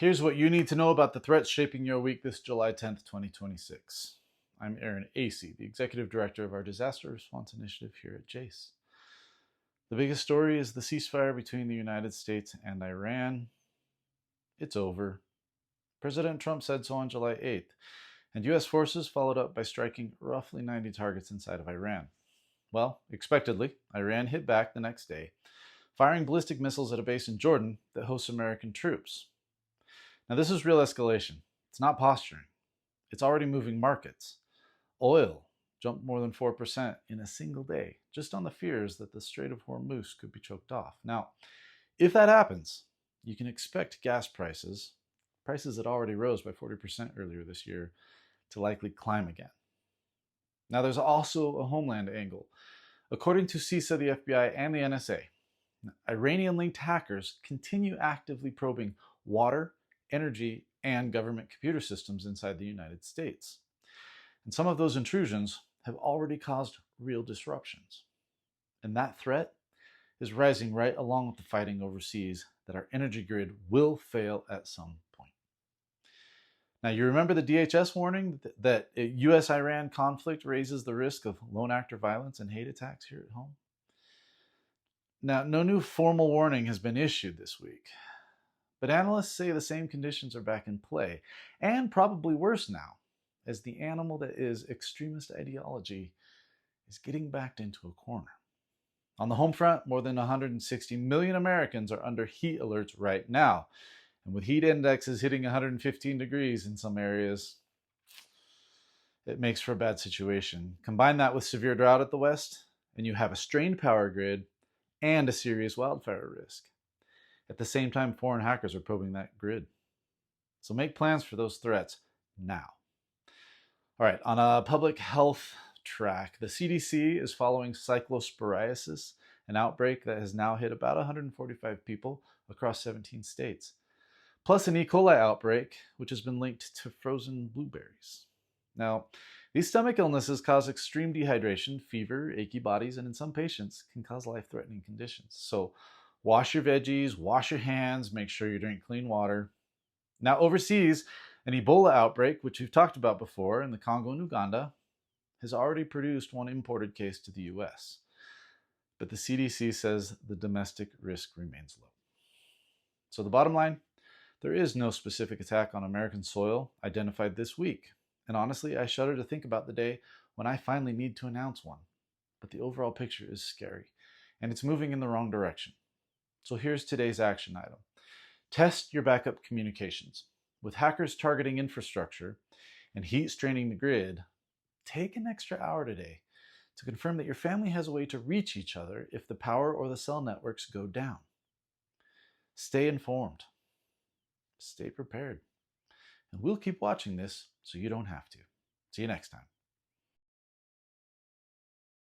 Here's what you need to know about the threats shaping your week this July 10th, 2026. I'm Aaron Asay, the Executive Director of our Disaster Response Initiative here at Jase. The biggest story is the ceasefire between the United States and Iran. It's over. President Trump said so on July 8th, and U.S. forces followed up by striking roughly 90 targets inside of Iran. Well, expectedly, Iran hit back the next day, firing ballistic missiles at a base in Jordan that hosts American troops. Now, this is real escalation. It's not posturing. It's already moving markets. Oil jumped more than 4% in a single day, just on the fears that the Strait of Hormuz could be choked off. Now, if that happens, you can expect gas prices that already rose by 40% earlier this year, to likely climb again. Now, there's also a homeland angle. According to CISA, the FBI, and the NSA, Iranian-linked hackers continue actively probing water, energy, and government computer systems inside the United States. And some of those intrusions have already caused real disruptions. And that threat is rising right along with the fighting overseas that our energy grid will fail at some point. Now, you remember the DHS warning that US-Iran conflict raises the risk of lone actor violence and hate attacks here at home? Now, no new formal warning has been issued this week, but analysts say the same conditions are back in play, and probably worse now, as the animal that is extremist ideology is getting backed into a corner. On the home front, more than 160 million Americans are under heat alerts right now, and with heat indexes hitting 115 degrees in some areas, it makes for a bad situation. Combine that with severe drought at the West, and you have a strained power grid and a serious wildfire risk. At the same time, foreign hackers are probing that grid. So make plans for those threats now. All right, on a public health track, the CDC is following cyclosporiasis, an outbreak that has now hit about 145 people across 17 states, plus an E. coli outbreak, which has been linked to frozen blueberries. Now, these stomach illnesses cause extreme dehydration, fever, achy bodies, and in some patients can cause life-threatening conditions. So wash your veggies, wash your hands, make sure you drink clean water. Now, overseas, an Ebola outbreak, which we've talked about before in the Congo and Uganda, has already produced one imported case to the US. But the CDC says the domestic risk remains low. So the bottom line, there is no specific attack on American soil identified this week. And honestly, I shudder to think about the day when I finally need to announce one. But the overall picture is scary, and it's moving in the wrong direction. So here's today's action item. Test your backup communications. With hackers targeting infrastructure and heat straining the grid, take an extra hour today to confirm that your family has a way to reach each other if the power or the cell networks go down. Stay informed. Stay prepared. And we'll keep watching this so you don't have to. See you next time.